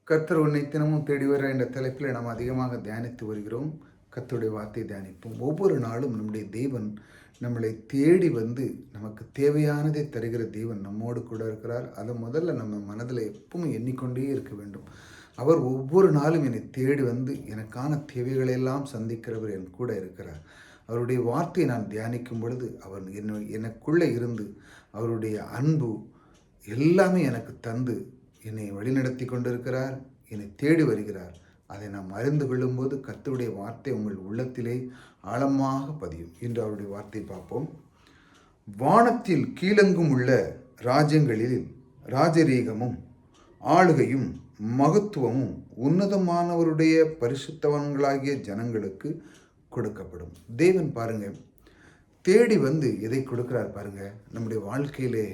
கர்த்தர் உன்னை தினமும் தேடி வர என்ற தலைப்பில் நாம் அதிகமாக தியானித்து வருகிறோம். கர்த்தருடைய வார்த்தை தியானிப்போம். ஒவ்வொரு நாளும் நம்முடைய தேவன் நம்மளை தேடி வந்து நமக்கு தேவையானதை தருகிற தேவன் நம்மோடு கூட இருக்கிறார். அதை முதல்ல நம்ம மனதில் எப்பவும் எண்ணிக்கொண்டே இருக்க வேண்டும். அவர் ஒவ்வொரு நாளும் என்னை தேடி வந்து எனக்கான தேவைகளெல்லாம் சந்திக்கிறவர் என் கூட இருக்கிறார். அவருடைய வார்த்தையை நான் தியானிக்கும் பொழுது அவர் எனக்குள்ளே இருந்து அவருடைய அன்பு எல்லாமே எனக்கு தந்து என்னை வழிநடத்தி கொண்டிருக்கிறார், என்னை தேடி வருகிறார். அதை நாம் அறிந்து கொள்ளும்போது கர்த்தருடைய வார்த்தை உங்கள் உள்ளத்திலே ஆழமாக பதியும். இன்று அவருடைய வார்த்தை பார்ப்போம். வானத்தில் கீழெங்கும் உள்ள ராஜ்யங்களில் ராஜரீகமும் ஆளுகையும் மகத்துவமும் உன்னதமானவருடைய பரிசுத்தவான்களாகிய ஜனங்களுக்கு கொடுக்கப்படும். தேவன் பாருங்க, தேடி வந்து எதை கொடுக்கிறார் பாருங்க. நம்முடைய வாழ்க்கையிலே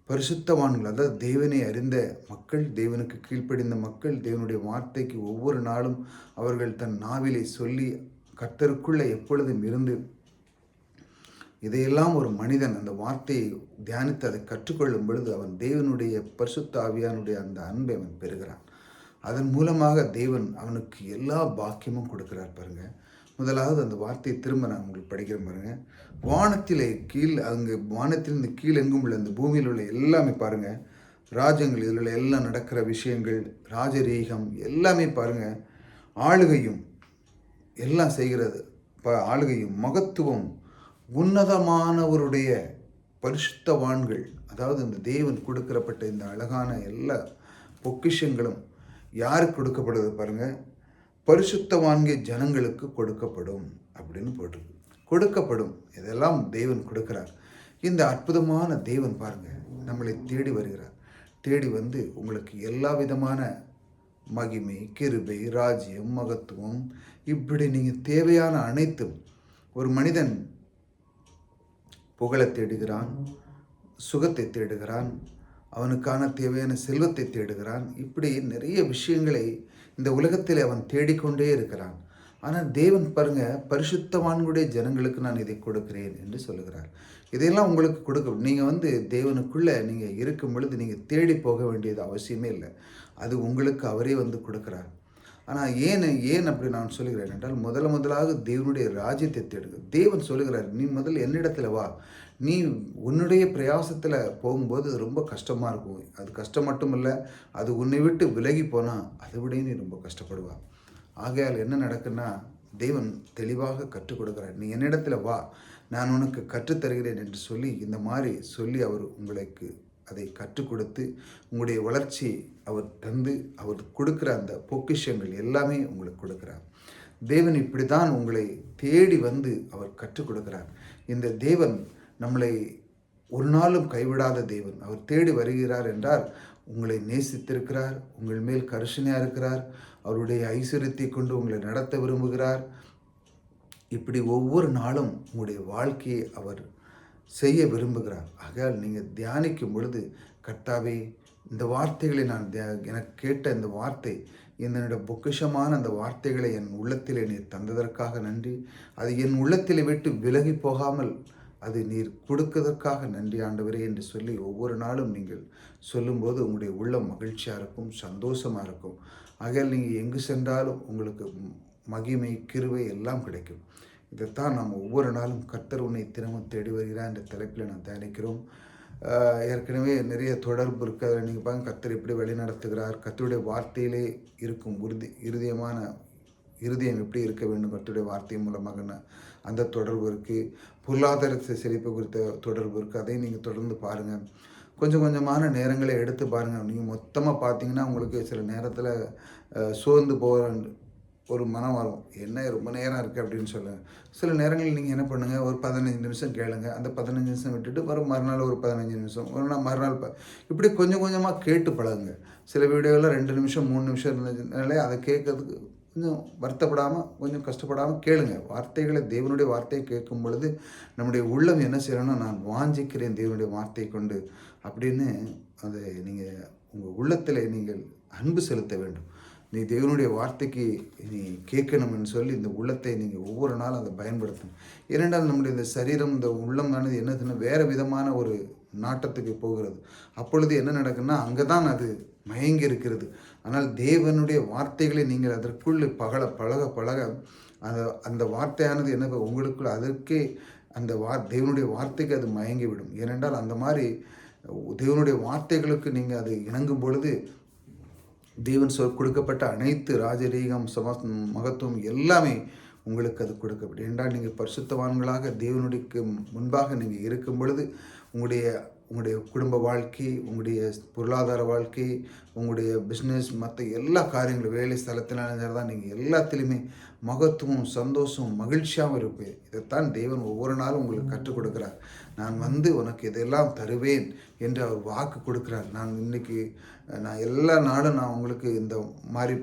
பரிசுத்தவான்கள், அதாவது தேவனை அறிந்த மக்கள், தேவனுக்கு கீழ்ப்படிந்த மக்கள், தேவனுடைய வார்த்தைக்கு ஒவ்வொரு நாளும் அவர்கள் தன் நாவிலை சொல்லி கர்த்தருக்குள்ளே எப்பொழுதும் இருந்து இதையெல்லாம் ஒரு மனிதன் அந்த வார்த்தையை தியானித்து அதை கற்றுக்கொள்ளும் பொழுது அவன் தேவனுடைய பரிசுத்த ஆவியானுடைய அந்த அன்பை அவன் பெறுகிறான். அதன் மூலமாக தேவன் அவனுக்கு எல்லா பாக்கியமும் கொடுக்கிறார் பாருங்க. முதலாவது அந்த வார்த்தையை திரும்ப நான் உங்களுக்கு படிக்கிறேன் பாருங்க. வானத்திலே கீழ், அங்கே வானத்திலிருந்து கீழ் எங்கும் உள்ள அந்த பூமியில் உள்ள எல்லாமே பாருங்க, ராஜ்யங்கள், இதில் உள்ள எல்லாம் நடக்கிற விஷயங்கள், ராஜரீகம் எல்லாமே பாருங்க, ஆளுகையும் எல்லாம் செய்கிறது, ஆளுகையும் மகத்துவம் உன்னதமானவருடைய பரிசுத்தவான்கள், அதாவது இந்த தேவன் கொடுக்கிறப்பட்ட இந்த அழகான எல்லா பொக்கிஷங்களும் யாருக்கு கொடுக்கப்படுது பாருங்க, பரிசுத்தவான்கிய ஜனங்களுக்கு கொடுக்கப்படும் அப்படின்னு போட்டிருக்கு. கொடுக்கப்படும், இதெல்லாம் தேவன் கொடுக்கிறார். இந்த அற்புதமான தேவன் பாருங்க நம்மளை தேடி வருகிறார். தேடி வந்து உங்களுக்கு எல்லா விதமான மகிமை, கிருபை, ராஜ்யம், மகத்துவம், இப்படி நீங்கள் தேவையான அனைத்தும். ஒரு மனிதன் புகழை தேடுகிறான், சுகத்தை தேடுகிறான், அவனுக்கான தேவையான செல்வத்தை தேடுகிறான், இப்படி நிறைய விஷயங்களை இந்த உலகத்தில் அவன் தேடிக்கொண்டே இருக்கிறான். ஆனால் தேவன் பாருங்க, பரிசுத்தவான்களுடைய ஜனங்களுக்கு நான் இதை கொடுக்கிறேன் என்று சொல்லுகிறார். இதையெல்லாம் உங்களுக்கு கொடுக்க, நீங்கள் தேவனுக்குள்ளே நீங்கள் இருக்கும் பொழுது நீங்கள் தேடி போக வேண்டியது அவசியமே இல்லை. அது உங்களுக்கு அவரே கொடுக்குறார். ஆனால் ஏன் அப்படி நான் சொல்லுகிறேன் என்றால், முதலாக தேவனுடைய ராஜ்யத்தை தேடுங்க. தேவன் சொல்லுகிறார், நீ முதல்ல என்னிடத்தில் வா. நீ உன்னுடைய பிரயாசத்தில் போகும்போது அது ரொம்ப கஷ்டமாக இருக்கும். அது கஷ்டம் மட்டும் இல்லை, அது உன்னை விட்டு விலகி போனால் அதை விட நீ ரொம்ப கஷ்டப்படுவா. ஆகையால் என்ன நடக்குன்னா, தேவன் தெளிவாக கற்றுக் கொடுக்குறார். நீ என்னிடத்தில் வா, நான் உனக்கு கற்றுத்தருகிறேன் என்று சொல்லி இந்த மாதிரி சொல்லி அவர் உங்களுக்கு அதை கற்றுக் கொடுத்து உங்களுடைய வளர்ச்சி அவர் தந்து அவர் கொடுக்குற அந்த பொக்கிஷங்கள் எல்லாமே உங்களுக்கு கொடுக்குறார். தேவன் இப்படி தான் உங்களை தேடி வந்து அவர் கற்றுக் கொடுக்கிறார். இந்த தேவன் நம்மளை ஒரு நாளும் கைவிடாத தேவன். அவர் தேடி வருகிறார் என்றால் உங்களை நேசித்திருக்கிறார், உங்கள் மேல் கரிசனையாக இருக்கிறார், அவருடைய ஐஸ்வர்யத்தை கொண்டு உங்களை நடத்த விரும்புகிறார். இப்படி ஒவ்வொரு நாளும் உங்களுடைய வாழ்க்கையை அவர் செய்ய விரும்புகிறார். ஆகையால் நீங்கள் தியானிக்கும் பொழுது, கர்த்தாவே, இந்த வார்த்தைகளை நான் எனக்கு கேட்ட இந்த வார்த்தை, என்னோட பொக்கிஷமான அந்த வார்த்தைகளை என் உள்ளத்திலே நீர் தந்ததற்காக நன்றி. அது என் உள்ளத்திலே விட்டு விலகி போகாமல் அது நீர் கொடுக்கதற்காக நன்றி ஆண்டவரே என்று சொல்லி ஒவ்வொரு நாளும் நீங்கள் சொல்லும்போது உங்களுடைய உள்ளம் மகிழ்ச்சியாக இருக்கும், சந்தோஷமாக இருக்கும். ஆகையால் நீங்கள் எங்கு சென்றாலும் உங்களுக்கு மகிமை, கிருபை எல்லாம் கிடைக்கும். இதைத்தான் நாம் ஒவ்வொரு நாளும் கர்த்தர் உன்னை தினமும் தேடி வருகிறார் என்ற தலைப்பில் நான் தியானிக்கிறோம். ஏற்கனவே நிறைய தொடர்பு இருக்குது. அதில் நீங்கள் பாருங்கள், கர்த்தர் எப்படி வழி நடத்துகிறார், கர்த்தருடைய வார்த்தையிலே இருக்கும் இருதயம் எப்படி இருக்க வேண்டும், கர்த்தருடைய வார்த்தை மூலமாக அந்த தொடர்பு இருக்குது. பொருளாதாரத்தை செழிப்பு குறித்த தொடர்பு இருக்குது. அதையும் நீங்கள் தொடர்ந்து பாருங்கள். கொஞ்சம் கொஞ்சமான நேரங்களை எடுத்து பாருங்கள். நீங்கள் மொத்தமாக பார்த்தீங்கன்னா உங்களுக்கு சில நேரத்தில் சோர்ந்து போகிற ஒரு மனம் வரும். என்ன ரொம்ப நேரம் இருக்குது அப்படின்னு சொல்லுங்கள். சில நேரங்களில் நீங்கள் என்ன பண்ணுங்கள், ஒரு 15 நிமிஷம் கேளுங்க. அந்த 15 நிமிஷம் விட்டுட்டு மறுநாள் ஒரு 15 நிமிஷம், ஒரு நாள் மறுநாள் இப்படி கொஞ்சம் கொஞ்சமாக கேட்டு பழகுங்க. சில வீடியோவில் 2 நிமிஷம் 3 நிமிஷம் இருந்ததுனாலே அதை கேட்கறதுக்கு கொஞ்சம் வருத்தப்படாமல், கொஞ்சம் கஷ்டப்படாமல் கேளுங்க. வார்த்தைகளை, தேவனுடைய வார்த்தையை கேட்கும் பொழுது நம்முடைய உள்ளம் என்ன செய்யணும்னா, நான் வாஞ்சிக்கிறேன் தேவனுடைய வார்த்தை கொண்டு அப்படின்னு அதை நீங்கள் உங்கள் உள்ளத்தில் நீங்கள் அன்பு செலுத்த வேண்டும். நீ தேவனுடைய வார்த்தைக்கு நீ கேட்கணும்னு சொல்லி இந்த உள்ளத்தை நீங்கள் ஒவ்வொரு நாளும் அதை பயன்படுத்தணும். இரண்டாவது, நம்முடைய இந்த சரீரம், இந்த உள்ளமானது என்னதுன்னா வேறு விதமான ஒரு நாட்டத்துக்கு போகிறது. அப்பொழுது என்ன நடக்குன்னா, அங்கே தான் அது மயங்கி இருக்கிறது. ஆனால் தேவனுடைய வார்த்தைகளை நீங்கள் அதற்குள் பழக பழக அந்த அந்த வார்த்தையானது என்ன உங்களுக்குள் அதற்கே அந்த தேவனுடைய வார்த்தைக்கு அது மயங்கிவிடும். ஏனென்றால் அந்த மாதிரி தேவனுடைய வார்த்தைகளுக்கு நீங்கள் அது இணங்கும் பொழுது தேவன் கொடுக்கப்பட்ட அனைத்து ராஜரீகம் மகத்துவம் எல்லாமே உங்களுக்கு அது கொடுக்கப்படும். என்றால் நீங்கள் பரிசுத்தவான்களாக தேவனுடைய முன்பாக நீங்கள் இருக்கும் பொழுது உங்களுடைய குடும்ப வாழ்க்கை, உங்களுடைய பொருளாதார வாழ்க்கை, உங்களுடைய பிஸ்னஸ், மற்ற எல்லா காரியங்களும் வேலை ஸ்தலத்தினாலும் தான் நீங்கள் எல்லாத்திலுமே மகத்துவம், சந்தோஷம், மகிழ்ச்சியாகவும் இருப்பேன். இதைத்தான் தேவன் ஒவ்வொரு நாளும் உங்களுக்கு கற்றுக் கொடுக்குறார். நான் உனக்கு இதெல்லாம் தருவேன் என்று அவர் வாக்கு கொடுக்குறார். நான் எல்லா நாளும் நான் உங்களுக்கு இந்த மாதிரி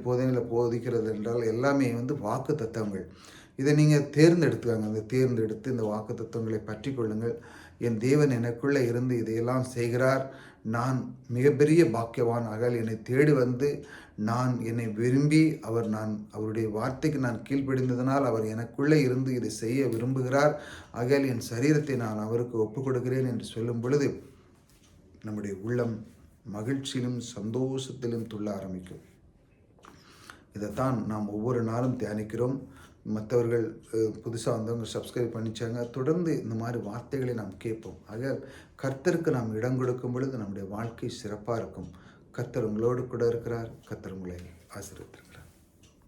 போதிக்கிறது என்றால் எல்லாமே வாக்கு தத்தங்கள். இதை நீங்கள் தேர்ந்தெடுத்துக்காங்க. அந்த தேர்ந்தெடுத்து இந்த வாக்கு தத்துவங்களை பற்றி கொள்ளுங்கள். என் தேவன் எனக்குள்ளே இருந்து இதையெல்லாம் செய்கிறார். நான் மிகப்பெரிய பாக்கியவான். ஆகையால் என்னை தேடி வந்து என்னை விரும்பி அவருடைய வார்த்தைக்கு நான் கீழ்ப்படிந்ததனால் அவர் எனக்குள்ளே இருந்து இதை செய்ய விரும்புகிறார். ஆகையால் என் சரீரத்தை நான் அவருக்கு ஒப்புக் கொடுக்கிறேன் என்று சொல்லும் பொழுது நம்முடைய உள்ளம் மகிழ்ச்சியிலும் சந்தோஷத்திலும் துள்ள ஆரம்பிக்கும். இதைத்தான் நாம் ஒவ்வொரு நாளும் தியானிக்கிறோம். மற்றவர்கள் புதுசாக வந்தவங்க சப்ஸ்கிரைப் பண்ணிச்சாங்க. தொடர்ந்து இந்த மாதிரி வார்த்தைகளை நாம் கேட்போம். ஆக கர்த்தருக்கு நாம் இடம் கொடுக்கும் பொழுது நம்முடைய வாழ்க்கை சிறப்பாக இருக்கும். கர்த்தர் உங்களோடு கூட இருக்கிறார். கர்த்தர் உங்களை ஆசீர்வதிப்பார்.